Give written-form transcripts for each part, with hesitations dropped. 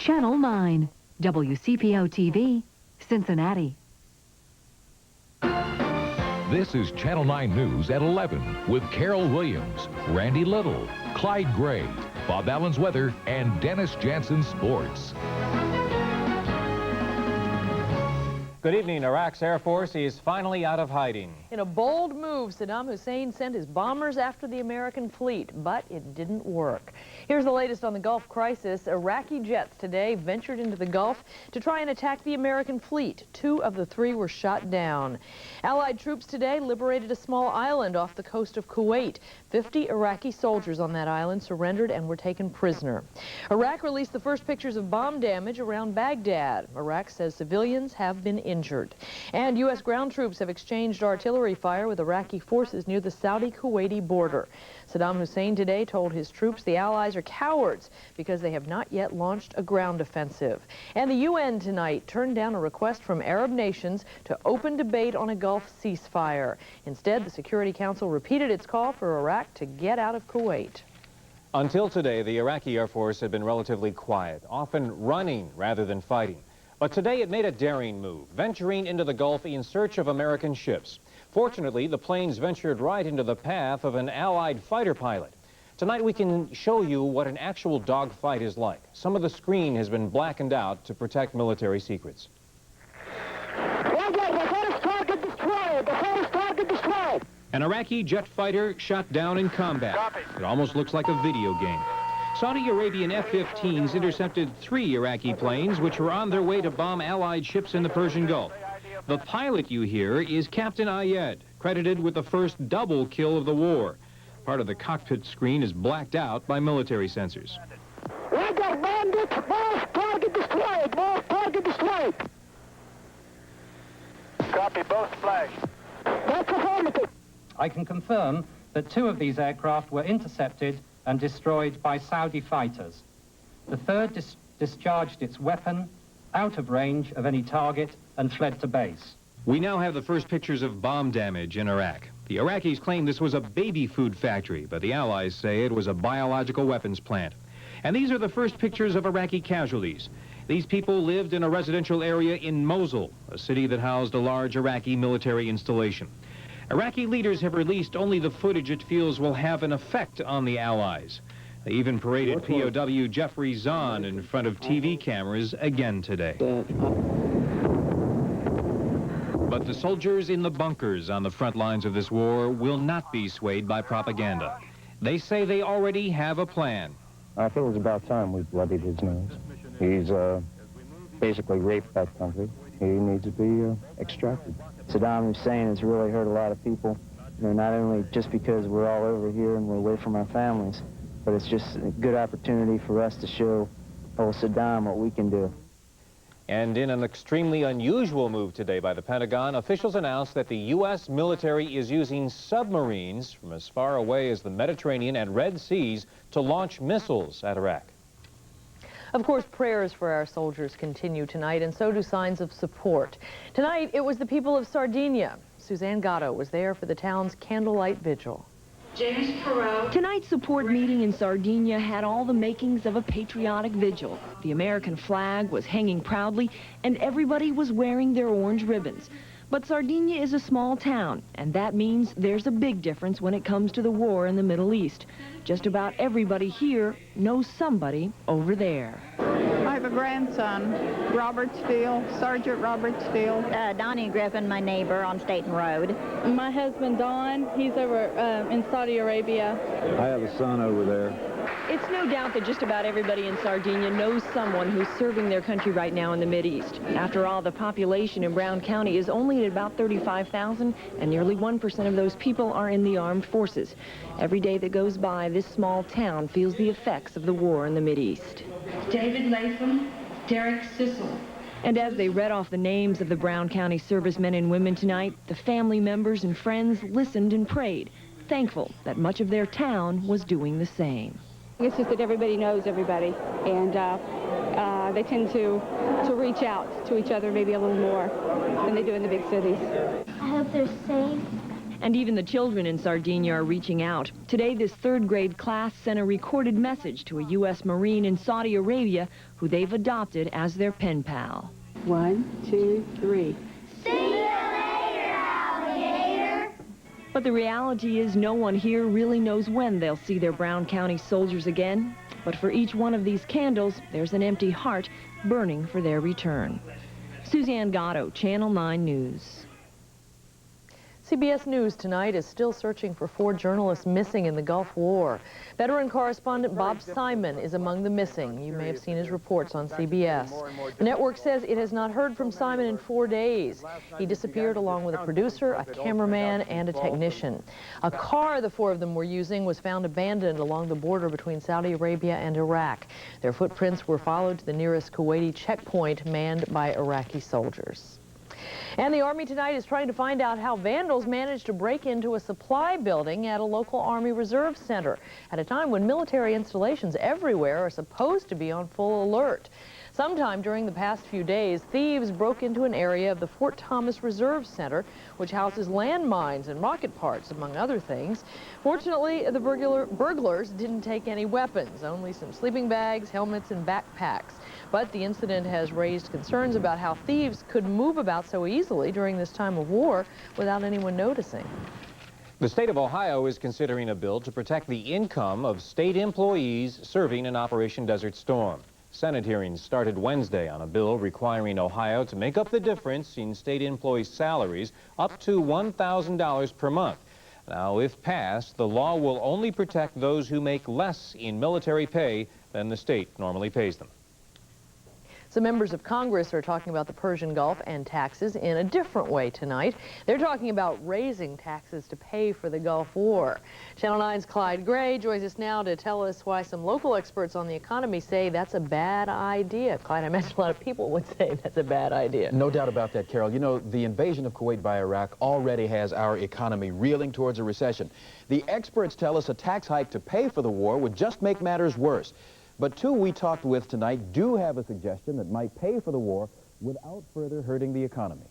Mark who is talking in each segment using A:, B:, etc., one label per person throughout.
A: Channel 9, WCPO TV, Cincinnati.
B: This is Channel 9 News at 11 with Carol Williams, Randy Little, Clyde Gray, Bob Allen's weather, and Dennis Janson sports.
C: Good evening. Iraq's Air Force is finally out of hiding.
D: In a bold move, Saddam Hussein sent his bombers after the American fleet, but it didn't work. Here's the latest on the Gulf crisis. Iraqi jets today ventured into the Gulf to try and attack the American fleet. 2 of the 3 were shot down. Allied troops today liberated a small island off the coast of Kuwait. 50 Iraqi soldiers on that island surrendered and were taken prisoner. Iraq released the first pictures of bomb damage around Baghdad. Iraq says civilians have been injured. And U.S. ground troops have exchanged artillery fire with Iraqi forces near the Saudi-Kuwaiti border. Saddam Hussein today told his troops the Allies are cowards because they have not yet launched a ground offensive. And the UN tonight turned down a request from Arab nations to open debate on a Gulf ceasefire. Instead, the Security Council repeated its call for Iraq to get out of Kuwait.
C: Until today, the Iraqi Air Force had been relatively quiet, often running rather than fighting. But today it made a daring move, venturing into the Gulf in search of American ships. Fortunately, the planes ventured right into the path of an Allied fighter pilot. Tonight we can show you what an actual dogfight is like. Some of the screen has been blackened out to protect military secrets.
E: The first target destroyed! The first target destroyed!
C: An Iraqi jet fighter shot down in combat. It almost looks like a video game. Saudi Arabian F-15s intercepted 3 Iraqi planes which were on their way to bomb Allied ships in the Persian Gulf. The pilot you hear is Captain Ayed, credited with the first double kill of the war. Part of the cockpit screen is blacked out by military sensors.
E: Roger, bandits! Both target destroyed! Both target destroyed! Copy, both flashed. That's affirmative.
F: I can confirm that 2 of these aircraft were intercepted and destroyed by Saudi fighters. The third discharged its weapon out of range of any target and fled to base.
C: We now have the first pictures of bomb damage in Iraq. The Iraqis claim this was a baby food factory, but the Allies say it was a biological weapons plant. And these are the first pictures of Iraqi casualties. These people lived in a residential area in Mosul, a city that housed a large Iraqi military installation. Iraqi leaders have released only the footage it feels will have an effect on the Allies. They even paraded POW Jeffrey Zahn in front of TV cameras again today. But the soldiers in the bunkers on the front lines of this war will not be swayed by propaganda. They say they already have a plan.
G: I feel it's about time we bloodied his nose. He's basically raped that country. He needs to be extracted.
H: Saddam Hussein has really hurt a lot of people, not only just because we're all over here and we're away from our families, but it's just a good opportunity for us to show old Saddam what we can do.
C: And in an extremely unusual move today by the Pentagon, officials announced that the U.S. military is using submarines from as far away as the Mediterranean and Red Seas to launch missiles at Iraq.
D: Of course, prayers for our soldiers continue tonight, and so do signs of support. Tonight, it was the people of Sardinia. Suzanne Gatto was there for the town's candlelight vigil.
A: Tonight's support meeting in Sardinia had all the makings of a patriotic vigil. The American flag was hanging proudly, and everybody was wearing their orange ribbons. But Sardinia is a small town, and that means there's a big difference when it comes to the war in the Middle East. Just about everybody here knows somebody over there.
I: I have a grandson, Robert Steele, Sergeant Robert Steele.
J: Donnie Griffin, my neighbor on Staten Road.
K: My husband, Don, he's over in Saudi Arabia.
G: I have a son over there.
A: It's no doubt that just about everybody in Sardinia knows someone who's serving their country right now in the Mideast. After all, the population in Brown County is only at about 35,000, and nearly 1% of those people are in the armed forces. Every day that goes by, this small town feels the effects of the war in the Mideast.
L: David Latham, Derek Sissel.
A: And as they read off the names of the Brown County servicemen and women tonight, the family members and friends listened and prayed, thankful that much of their town was doing the same.
K: It's just that everybody knows everybody, and they tend to reach out to each other maybe a little more than they do in the big cities.
M: I hope they're safe.
A: And even the children in Sardinia are reaching out. Today, this third-grade class sent a recorded message to a U.S. Marine in Saudi Arabia who they've adopted as their pen pal.
K: 1, 2, 3.
E: See you later, alligator.
A: But the reality is no one here really knows when they'll see their Brown County soldiers again. But for each one of these candles, there's an empty heart burning for their return. Suzanne Gatto, Channel 9 News.
D: CBS News tonight is still searching for 4 journalists missing in the Gulf War. Veteran correspondent Bob Simon is among the missing. You may have seen his reports on CBS. The network says it has not heard from Simon in 4 days. He disappeared along with a producer, a cameraman, and a technician. A car the 4 of them were using was found abandoned along the border between Saudi Arabia and Iraq. Their footprints were followed to the nearest Kuwaiti checkpoint manned by Iraqi soldiers. And the Army tonight is trying to find out how vandals managed to break into a supply building at a local Army Reserve Center at a time when military installations everywhere are supposed to be on full alert. Sometime during the past few days, thieves broke into an area of the Fort Thomas Reserve Center, which houses landmines and rocket parts, among other things. Fortunately, the burglars didn't take any weapons, only some sleeping bags, helmets, and backpacks. But the incident has raised concerns about how thieves could move about so easily during this time of war without anyone noticing.
C: The state of Ohio is considering a bill to protect the income of state employees serving in Operation Desert Storm. Senate hearings started Wednesday on a bill requiring Ohio to make up the difference in state employees' salaries up to $1,000 per month. Now, if passed, the law will only protect those who make less in military pay than the state normally pays them.
D: Some members of Congress are talking about the Persian Gulf and taxes in a different way tonight. They're talking about raising taxes to pay for the Gulf War. Channel 9's Clyde Gray joins us now to tell us why some local experts on the economy say that's a bad idea. Clyde, I imagine a lot of people would say that's a bad idea.
M: No doubt about that, Carol. You know, the invasion of Kuwait by Iraq already has our economy reeling towards a recession. The experts tell us a tax hike to pay for the war would just make matters worse. But 2 we talked with tonight do have a suggestion that might pay for the war without further hurting the economy.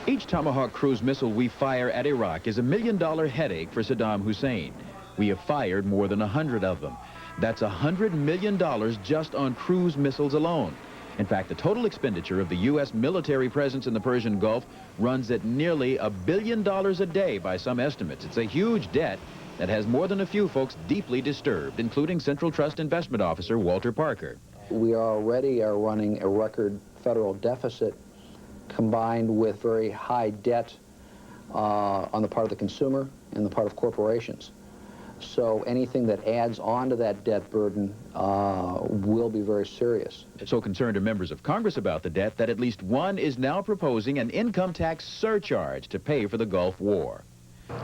M: Each Tomahawk cruise missile we fire at Iraq is $1 million headache for Saddam Hussein. We have fired more than 100 of them. That's $100 million just on cruise missiles alone. In fact, the total expenditure of the U.S. military presence in the Persian Gulf runs at nearly $1 billion a day by some estimates. It's a huge debt that has more than a few folks deeply disturbed, including Central Trust Investment Officer Walter Parker.
N: We already are running a record federal deficit combined with very high debt on the part of the consumer and the part of corporations. So anything that adds on to that debt burden will be very serious.
M: So concerned are members of Congress about the debt that at least one is now proposing an income tax surcharge to pay for the Gulf War.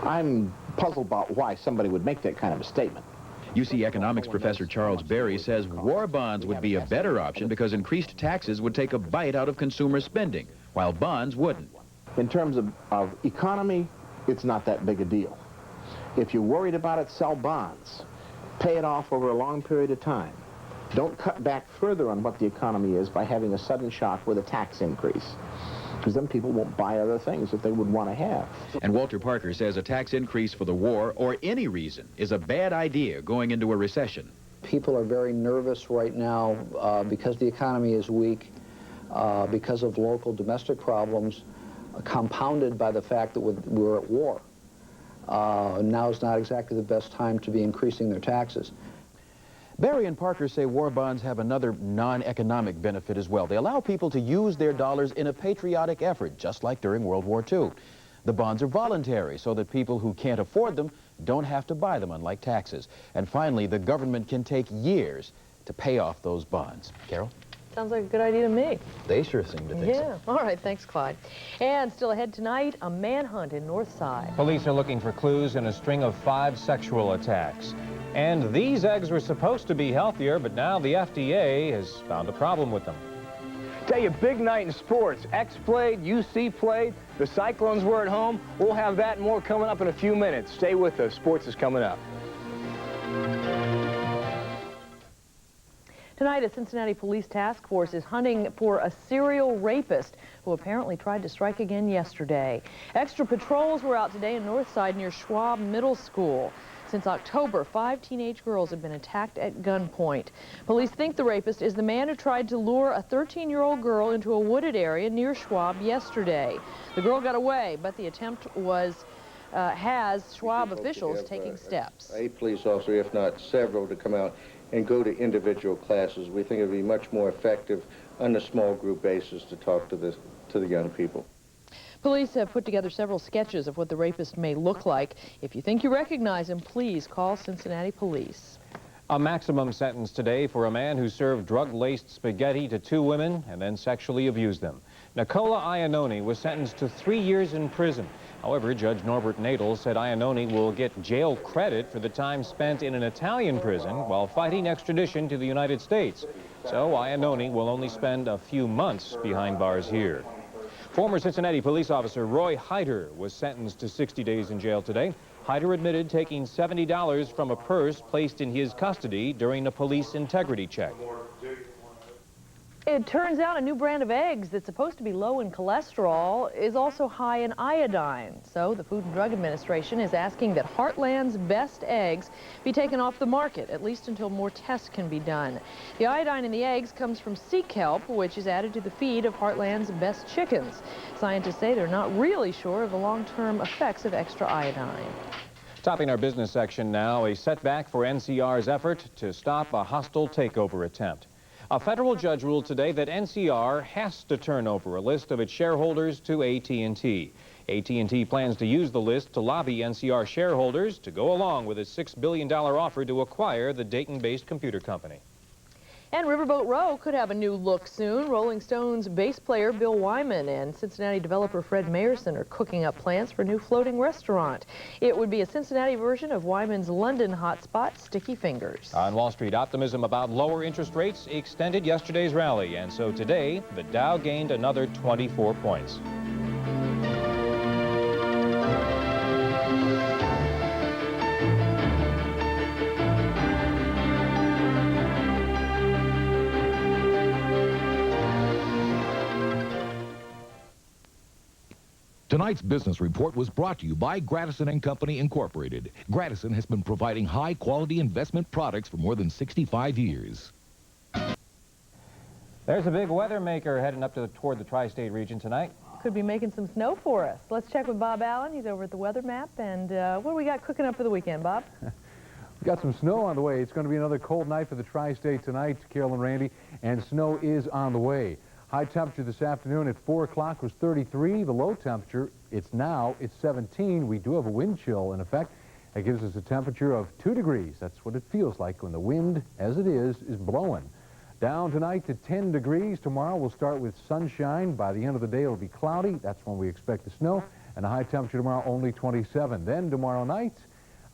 O: I'm puzzled about why somebody would make that kind of a statement.
M: UC economics professor Charles Berry says war bonds would be a better option because increased taxes would take a bite out of consumer spending, while bonds wouldn't.
O: In terms of economy, it's not that big a deal. If you're worried about it, sell bonds. Pay it off over a long period of time. Don't cut back further on what the economy is by having a sudden shock with a tax increase, because then people won't buy other things that they would want to have.
M: And Walter Parker says a tax increase for the war, or any reason, is a bad idea going into a recession.
N: People are very nervous right now because the economy is weak, because of local domestic problems, compounded by the fact that we're at war. Now is not exactly the best time to be increasing their taxes.
M: Berry and Parker say war bonds have another non-economic benefit as well. They allow people to use their dollars in a patriotic effort, just like during World War II. The bonds are voluntary, so that people who can't afford them don't have to buy them, unlike taxes. And finally, the government can take years to pay off those bonds. Carol?
D: Sounds like a good idea to me.
M: They sure seem to think so.
D: Yeah. All right. Thanks, Clyde. And still ahead tonight, a manhunt in Northside.
C: Police are looking for clues in a string of 5 sexual attacks. And these eggs were supposed to be healthier, but now the FDA has found a problem with them.
P: Tell you, big night in sports. X played, UC played, the Cyclones were at home. We'll have that and more coming up in a few minutes. Stay with us. Sports is coming up.
D: Tonight, a Cincinnati police task force is hunting for a serial rapist who apparently tried to strike again yesterday. Extra patrols were out today in Northside near Schwab Middle School. Since October, 5 teenage girls have been attacked at gunpoint. Police think the rapist is the man who tried to lure a 13-year-old girl into a wooded area near Schwab yesterday. The girl got away, but the attempt has Schwab officials taking steps.
Q: A police officer, if not several, to come out and go to individual classes. We think it would be much more effective on a small group basis to talk to the young people.
D: Police have put together several sketches of what the rapist may look like. If you think you recognize him, please call Cincinnati Police.
C: A maximum sentence today for a man who served drug-laced spaghetti to 2 women and then sexually abused them. Nicola Iannone was sentenced to 3 years in prison. However, Judge Norbert Nadel said Iannone will get jail credit for the time spent in an Italian prison while fighting extradition to the United States. So Iannone will only spend a few months behind bars here. Former Cincinnati police officer Roy Hyder was sentenced to 60 days in jail today. Hyder admitted taking $70 from a purse placed in his custody during a police integrity check.
D: It turns out a new brand of eggs that's supposed to be low in cholesterol is also high in iodine. So the Food and Drug Administration is asking that Heartland's best eggs be taken off the market, at least until more tests can be done. The iodine in the eggs comes from sea kelp, which is added to the feed of Heartland's best chickens. Scientists say they're not really sure of the long-term effects of extra iodine.
C: Topping our business section now, a setback for NCR's effort to stop a hostile takeover attempt. A federal judge ruled today that NCR has to turn over a list of its shareholders to AT&T. AT&T plans to use the list to lobby NCR shareholders to go along with its $6 billion offer to acquire the Dayton-based computer company.
D: And Riverboat Row could have a new look soon. Rolling Stones bass player Bill Wyman and Cincinnati developer Fred Mayerson are cooking up plans for a new floating restaurant. It would be a Cincinnati version of Wyman's London hotspot, Sticky Fingers.
C: On Wall Street, optimism about lower interest rates extended yesterday's rally, and so today, the Dow gained another 24 points.
B: Tonight's business report was brought to you by Gradison & Company, Incorporated. Gradison has been providing high-quality investment products for more than 65 years.
C: There's a big weather maker heading up toward the tri-state region tonight.
D: Could be making some snow for us. Let's check with Bob Allen. He's over at the weather map. And what do we got cooking up for the weekend, Bob?
R: We've got some snow on the way. It's going to be another cold night for the tri-state tonight, Carol and Randy, and snow is on the way. High temperature this afternoon at 4 o'clock was 33. The low temperature, it's 17. We do have a wind chill in effect. That gives us a temperature of 2 degrees. That's what it feels like when the wind, as it is blowing. Down tonight to 10 degrees. Tomorrow we'll start with sunshine. By the end of the day, it'll be cloudy. That's when we expect the snow. And a high temperature tomorrow, only 27. Then tomorrow night,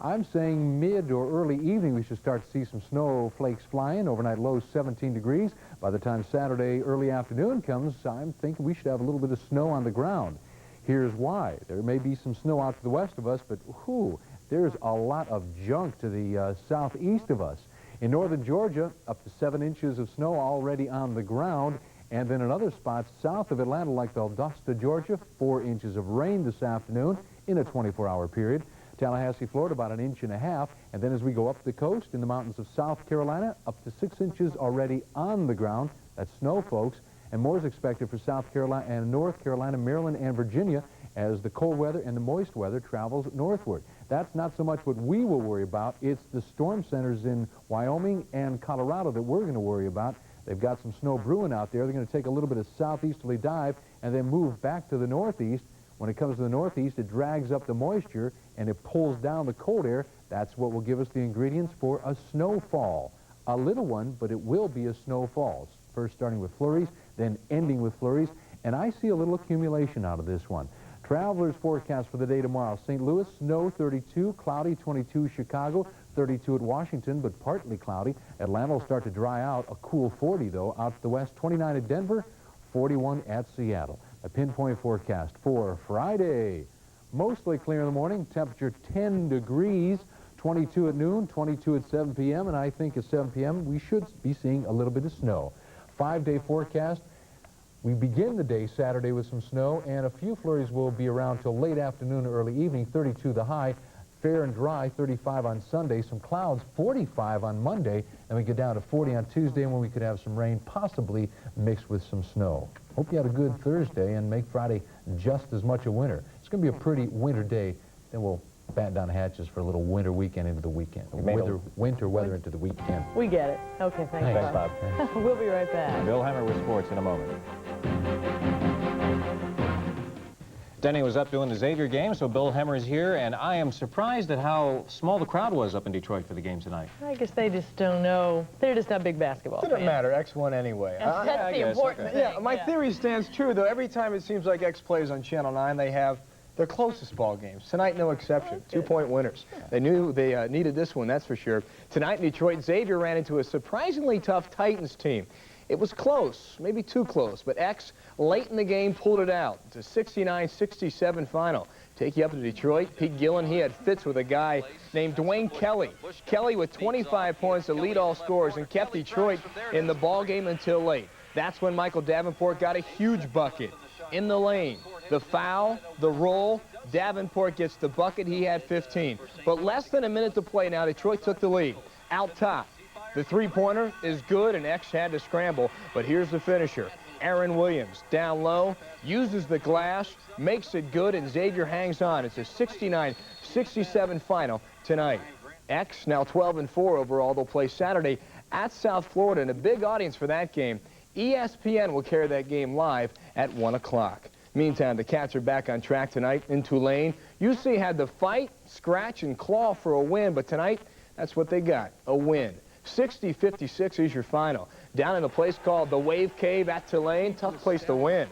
R: I'm saying mid or early evening we should start to see some snowflakes flying. Overnight low 17 degrees. By the time Saturday early afternoon comes, I'm thinking we should have a little bit of snow on the ground. Here's why. There may be some snow out to the west of us, but there's a lot of junk to the southeast of us. In northern Georgia, up to 7 inches of snow already on the ground. And then in other spots south of Atlanta, like Valdosta, Georgia, 4 inches of rain this afternoon in a 24-hour period. Tallahassee, Florida, about 1.5 inches. And then as we go up the coast in the mountains of South Carolina, up to 6 inches already on the ground. That's snow, folks. And more is expected for South Carolina and North Carolina, Maryland, and Virginia as the cold weather and the moist weather travels northward. That's not so much what we will worry about. It's the storm centers in Wyoming and Colorado that we're going to worry about. They've got some snow brewing out there. They're going to take a little bit of southeasterly dive and then move back to the northeast. When it comes to the northeast, it drags up the moisture and it pulls down the cold air. That's what will give us the ingredients for a snowfall. A little one, but it will be a snowfall. First starting with flurries, then ending with flurries. And I see a little accumulation out of this one. Travelers forecast for the day tomorrow. St. Louis, snow 32, cloudy 22 Chicago, 32 at Washington, but partly cloudy. Atlanta will start to dry out, a cool 40 though. Out to the west, 29 at Denver, 41 at Seattle. A pinpoint forecast for Friday. Mostly clear in the morning, temperature 10 degrees, 22 at noon, 22 at 7 p.m., and I think at 7 p.m. we should be seeing a little bit of snow. 5-day forecast. We begin the day Saturday with some snow, and a few flurries will be around till late afternoon or early evening. 32 the high. Fair and dry, 35 on Sunday. Some clouds, 45 on Monday, and we get down to 40 on Tuesday, when we could have some rain, possibly mixed with some snow. Hope you had a good Thursday and make Friday just as much a winter. It's going to be a pretty winter day. Then we'll batten down the hatches for a little winter weekend into the weekend. Winter weather into the weekend.
D: We get it. Okay, thanks Bob. We'll be right back.
C: Bill Hemmer with sports in a moment. Denny was up doing the Xavier game, so Bill Hemmer is here, and I am surprised at how small the crowd was up in Detroit for the game tonight.
D: I guess they just don't know. They're just not big basketball fans.
P: It doesn't matter. X won anyway.
D: That's the important thing.
P: Yeah, my theory stands true, though. Every time it seems like X plays on Channel 9, they have their closest ball games. Tonight, no exception. 2-point winners. They knew they needed this one, that's for sure. Tonight in Detroit, Xavier ran into a surprisingly tough Titans team. It was close, maybe too close, but X, late in the game, pulled it out. It's a 69-67 final. Take you up to Detroit. Pete Gillen, he had fits with a guy named Dwayne Kelly. Kelly with 25 points to lead all scorers and kept Detroit in the ball game until late. That's when Michael Davenport got a huge bucket. In the lane, the foul, the roll, Davenport gets the bucket. He had 15. But less than a minute to play now, Detroit took the lead. Out top. The three-pointer is good, and X had to scramble, but here's the finisher. Aaron Williams, down low, uses the glass, makes it good, and Xavier hangs on. It's a 69-67 final tonight. X now 12-4 overall. They'll play Saturday at South Florida, and a big audience for that game. ESPN will carry that game live at 1 o'clock. Meantime, the Cats are back on track tonight in Tulane. UC had to fight, scratch, and claw for a win, but tonight, that's what they got, a win. 60-56 is your final. Down in a place called the Wave Cave at Tulane, tough place to win.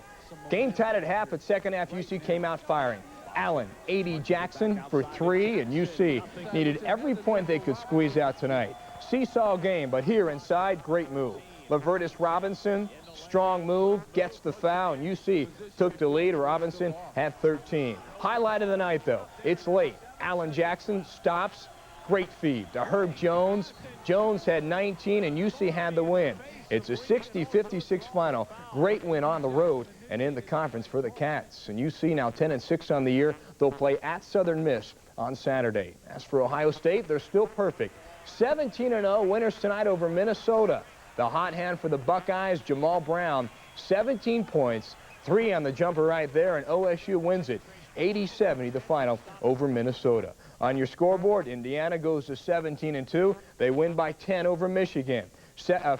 P: Game tied at half, but second half UC came out firing. Allen, 80 Jackson for 3, and UC needed every point they could squeeze out tonight. Seesaw game, but here inside, great move. Lavertus Robinson, strong move, gets the foul, and UC took the lead. Robinson had 13. Highlight of the night, though, it's late. Allen Jackson stops. Great feed to Herb Jones. Jones had 19, and UC had the win. It's a 60-56 final. Great win on the road and in the conference for the Cats. And UC now 10-6 on the year. They'll play at Southern Miss on Saturday. As for Ohio State, they're still perfect. 17-0 winners tonight over Minnesota. The hot hand for the Buckeyes, Jamal Brown, 17 points, 3 on the jumper right there, and OSU wins it. 80-70 the final over Minnesota. On your scoreboard, Indiana goes to 17-2. They win by 10 over Michigan.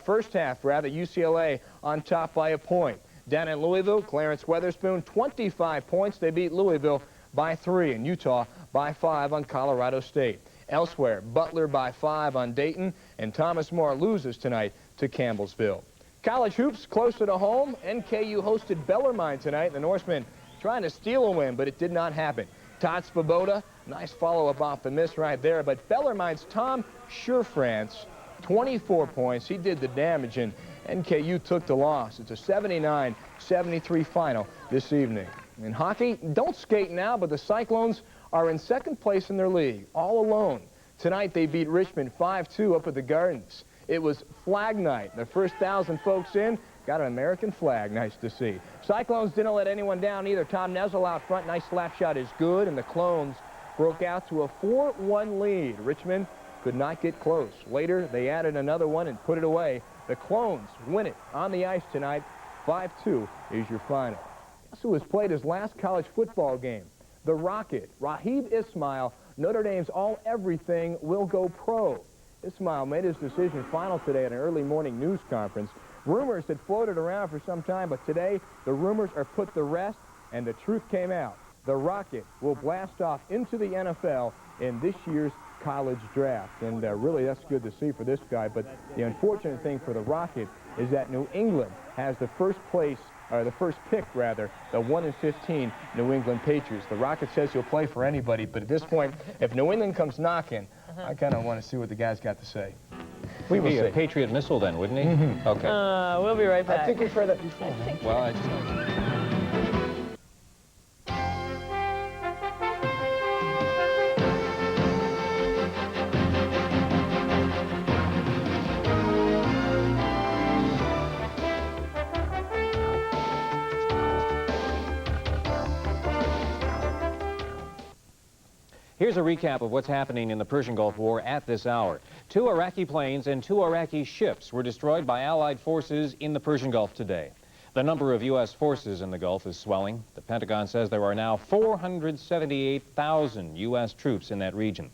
P: First half, rather, UCLA on top by a point. Down in Louisville, Clarence Weatherspoon, 25 points. They beat Louisville by 3, and Utah by 5 on Colorado State. Elsewhere, Butler by 5 on Dayton, and Thomas More loses tonight to Campbellsville. College hoops closer to home. NKU hosted Bellarmine tonight. The Norsemen trying to steal a win, but it did not happen. Todd Svoboda, nice follow-up off the miss right there, but Bellarmine's Tom Scherfrantz, 24 points. He did the damage, and NKU took the loss. It's a 79-73 final this evening. In hockey, don't skate now, but the Cyclones are in second place in their league, all alone. Tonight, they beat Richmond 5-2 up at the Gardens. It was flag night. The first 1,000 folks in got an American flag. Nice to see. Cyclones didn't let anyone down either. Tom Nesel out front. Nice slap shot is good, and the Clones broke out to a 4-1 lead. Richmond could not get close. Later, they added another one and put it away. The Clones win it on the ice tonight. 5-2 is your final. Guess who has played his last college football game? The Rocket. Raheem Ismail, Notre Dame's all-everything, will go pro. Ismail made his decision final today at an early morning news conference. Rumors had floated around for some time, but today the rumors are put to rest, and the truth came out. The Rocket will blast off into the NFL in this year's college draft. And really, that's good to see for this guy. But the unfortunate thing for the Rocket is that New England has the first pick, rather, the 1-15 New England Patriots. The Rocket says he'll play for anybody, but at this point, if New England comes knocking, I kind of want to see what the guy's got to say.
C: We will see. A Patriot missile then, wouldn't he? Mm-hmm. Okay.
D: We'll be right back.
P: I think we've heard that before.
C: Well, I just... Here's a recap of what's happening in the Persian Gulf War at this hour. 2 Iraqi planes and 2 Iraqi ships were destroyed by Allied forces in the Persian Gulf today. The number of U.S. forces in the Gulf is swelling. The Pentagon says there are now 478,000 U.S. troops in that region.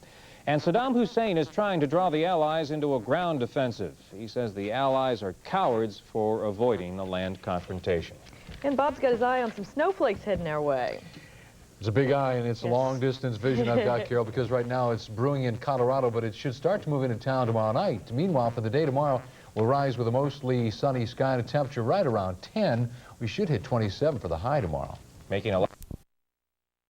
C: And Saddam Hussein is trying to draw the Allies into a ground offensive. He says the Allies are cowards for avoiding a land confrontation.
D: And Bob's got his eye on some snowflakes heading our way.
R: It's a big eye, and it's a long-distance vision I've got, Carol, because right now it's brewing in Colorado, but it should start to move into town tomorrow night. Meanwhile, for the day tomorrow, we'll rise with a mostly sunny sky and a temperature right around 10. We should hit 27 for the high tomorrow.
C: Making a